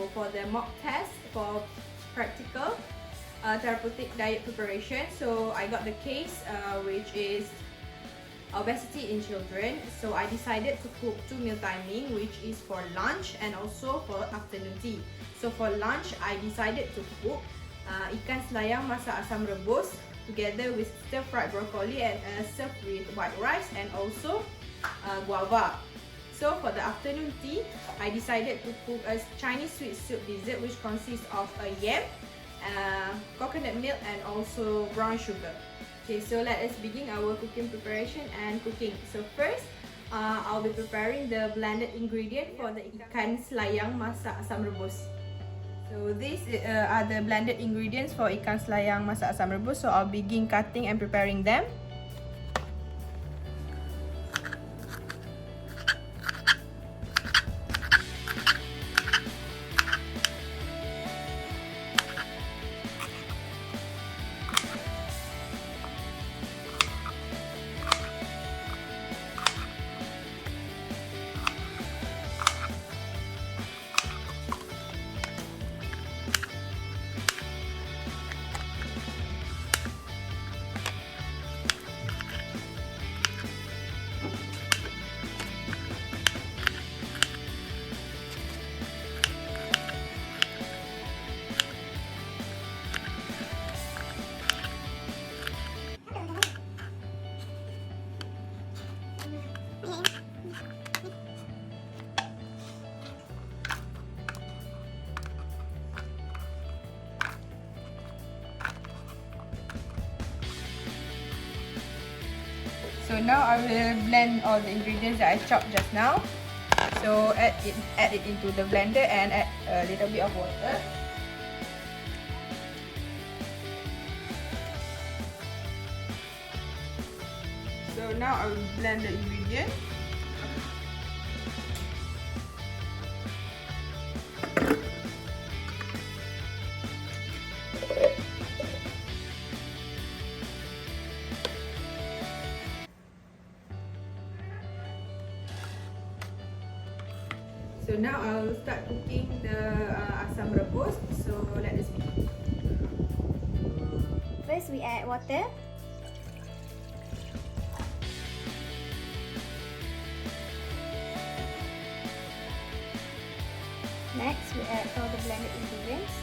So for the mock test for practical therapeutic diet preparation, so I got the case which is obesity in children. So I decided to cook 2 meal timing, which is for lunch and also for afternoon tea. So for lunch, I decided to cook ikan selayang masak asam rebus together with stir fried broccoli and served with white rice and also guava. So for the afternoon tea, I decided to cook a Chinese sweet soup dessert which consists of a yam, coconut milk and also brown sugar. Okay, so let us begin our cooking preparation and cooking. So first, I'll be preparing the blended ingredient for the ikan selayang masak asam rebus. So these are the blended ingredients for ikan selayang masak asam rebus. So I'll begin cutting and preparing them. So now I will blend all the ingredients that I chopped just now. So add it into the blender and add a little bit of water. So now I will blend the ingredient. So now I'll start cooking the asam rebus. So let us begin. First we add water. Next we add all the blended ingredients.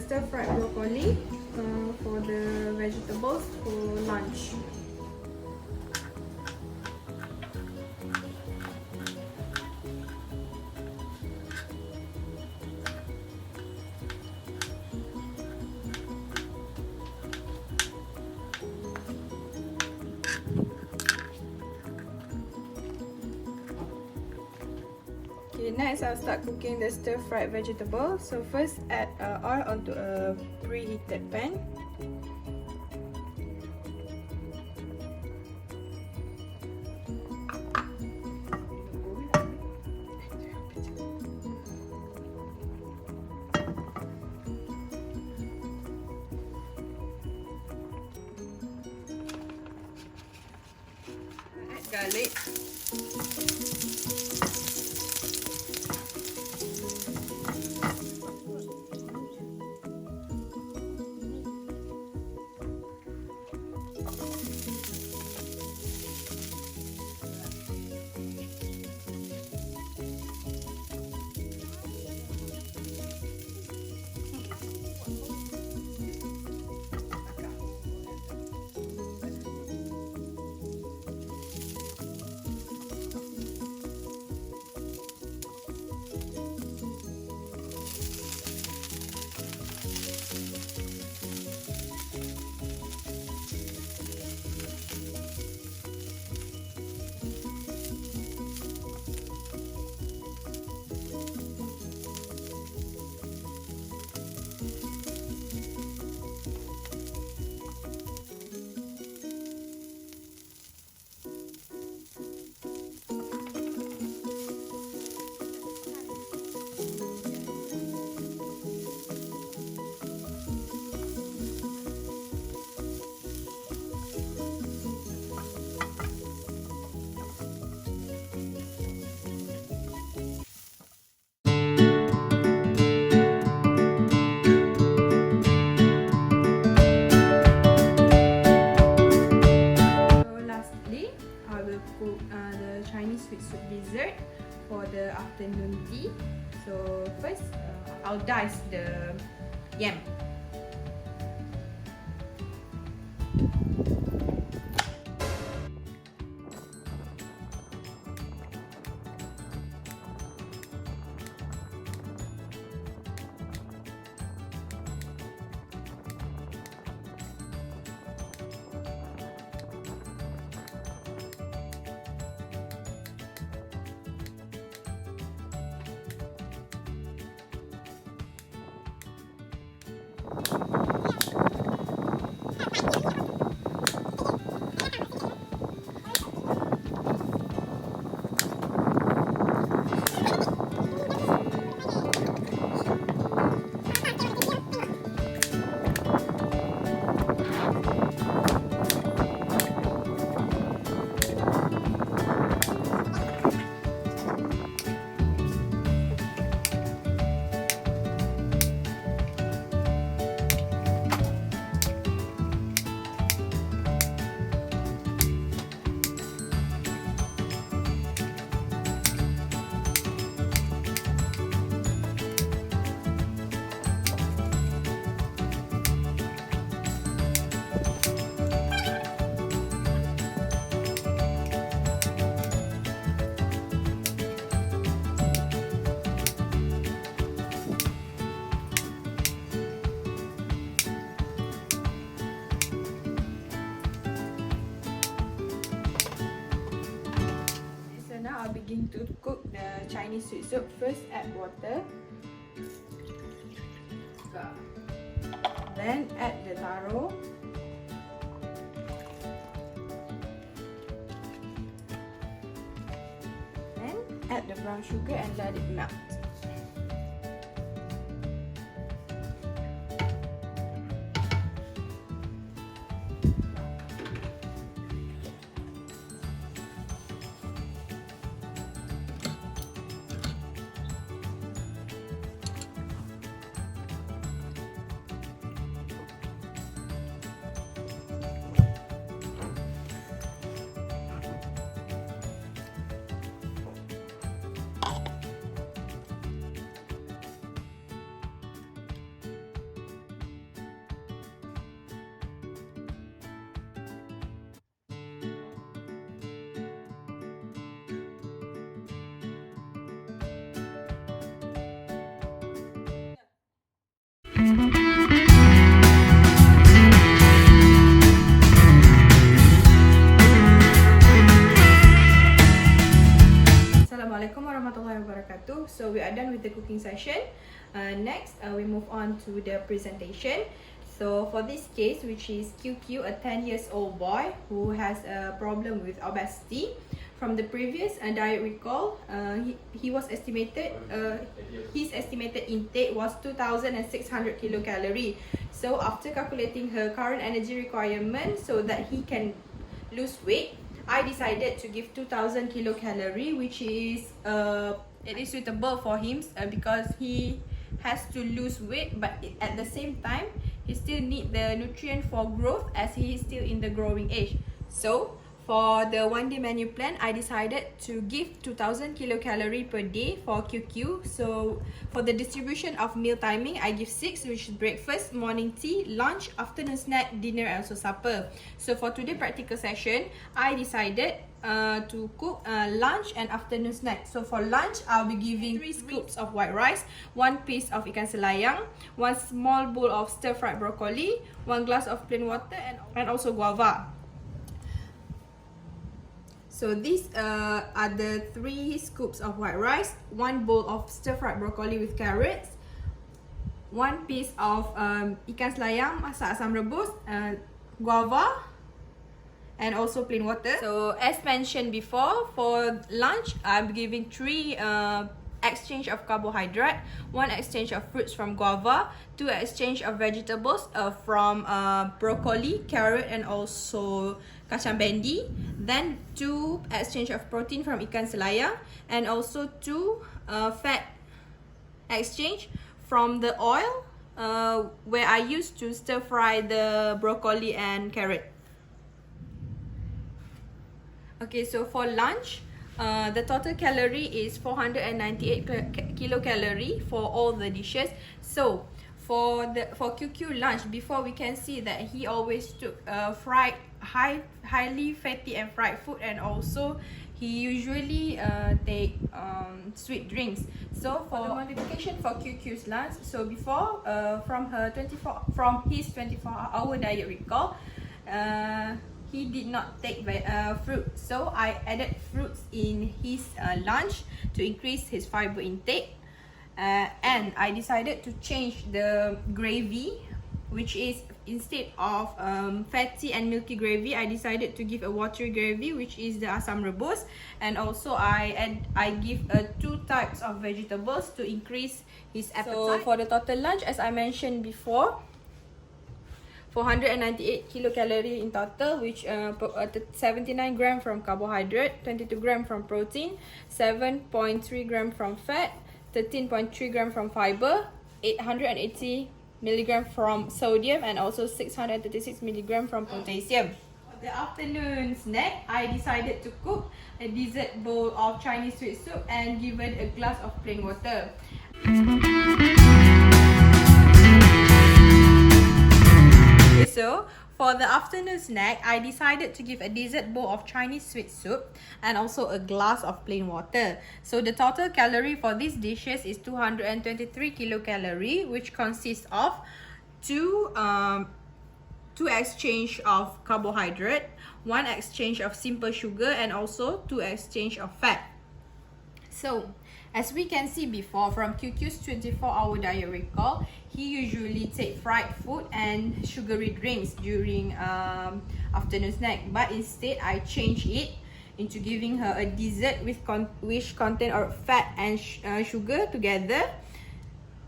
Stir-fried broccoli for the vegetables for lunch. Okay, next I'll start cooking the stir-fried vegetable. So first add oil onto a preheated pan. garlic. Cook the Chinese sweet soup dessert for the afternoon tea. So first, I'll dice the yam. I'll begin to cook the Chinese sweet soup. First, add water. Then add the taro. Then add the brown sugar and let it melt. Assalamualaikum warahmatullahi wabarakatuh. So we are done with the cooking session. Next, we move on to the presentation. So for this case, which is QQ, a 10 years old boy who has a problem with obesity. From the previous diet recall, his estimated intake was 2,600 kilocalorie. So after calculating her current energy requirement so that he can lose weight, I decided to give 2000 kilocalorie, which is it is suitable for him because he has to lose weight, but at the same time he still need the nutrient for growth as he is still in the growing age. So for the 1-day menu plan, I decided to give 2000 kilocalorie per day for QQ. So for the distribution of meal timing, I give 6, which is breakfast, morning tea, lunch, afternoon snack, dinner and also supper. So for today's practical session, I decided to cook lunch and afternoon snack. So for lunch, I'll be giving 3 scoops of white rice, 1 piece of ikan selayang, 1 small bowl of stir-fried broccoli, 1 glass of plain water and also guava. So these are the 3 scoops of white rice, 1 bowl of stir-fried broccoli with carrots, 1 piece of ikan selayang masak asam rebus, guava, and also plain water. So as mentioned before, for lunch, I'm giving 3 exchange of carbohydrate, 1 exchange of fruits from guava, 2 exchange of vegetables from broccoli, carrot and also kacang bendi, then 2 exchange of protein from ikan selayang, and also 2 fat exchange from the oil where I used to stir fry the broccoli and carrot. Okay, so for lunch, the total calorie is 498 kilocalorie for all the dishes. So for QQ lunch, before we can see that he always took highly fatty and fried food, and also he usually take sweet drinks. So for the modification for QQ's lunch, so before from his 24-hour diet recall, he did not take fruit, so I added fruits in his lunch to increase his fiber intake, and I decided to change the gravy, which is instead of fatty and milky gravy, I decided to give a watery gravy, which is the asam rebus, and also I give 2 types of vegetables to increase his appetite. So for the total lunch, as I mentioned before, 498 kilocalorie in total, which 79 gram from carbohydrate, 22 gram from protein, 7.3 gram from fat, 13.3 gram from fiber, 880 milligram from sodium, and also 636 milligram from potassium. For the afternoon snack, I decided to cook a dessert bowl of Chinese sweet soup and given a glass of plain water. So for the afternoon snack, I decided to give a dessert bowl of Chinese sweet soup and also a glass of plain water. So the total calorie for these dishes is 223 kilocalorie, which consists of 2 exchange of carbohydrate, 1 exchange of simple sugar, and also 2 exchange of fat. So as we can see before from QQ's 24-hour diet recall, he usually take fried food and sugary drinks during afternoon snack, but instead I change it into giving her a dessert which contain fat and sugar together.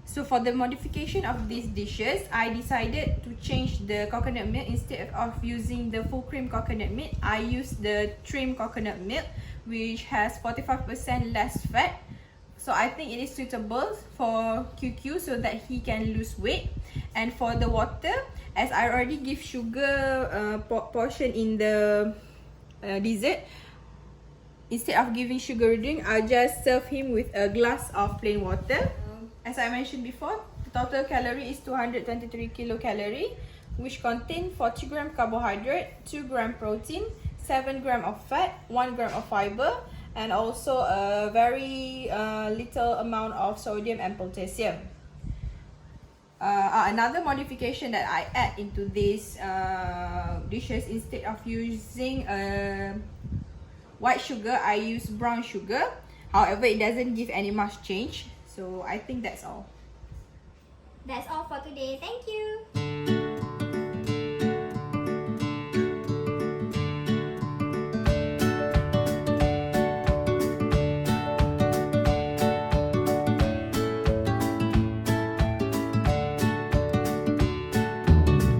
So for the modification of these dishes, I decided to change the coconut milk. Instead of using the full cream coconut milk, I use the trim coconut milk, which has 45% less fat. So I think it is suitable for QQ so that he can lose weight. And for the water, as I already give sugar portion in the dessert, instead of giving sugary drink, I'll just serve him with a glass of plain water. As I mentioned before, the total calorie is 223 kilocalorie, which contain 40 gram carbohydrate, 2 gram protein, 7 gram of fat, 1 gram of fiber, and also a very little amount of sodium and potassium. Another modification that I add into these dishes, instead of using white sugar, I use brown sugar. However, it doesn't give any much change. So I think that's all. That's all for today. Thank you.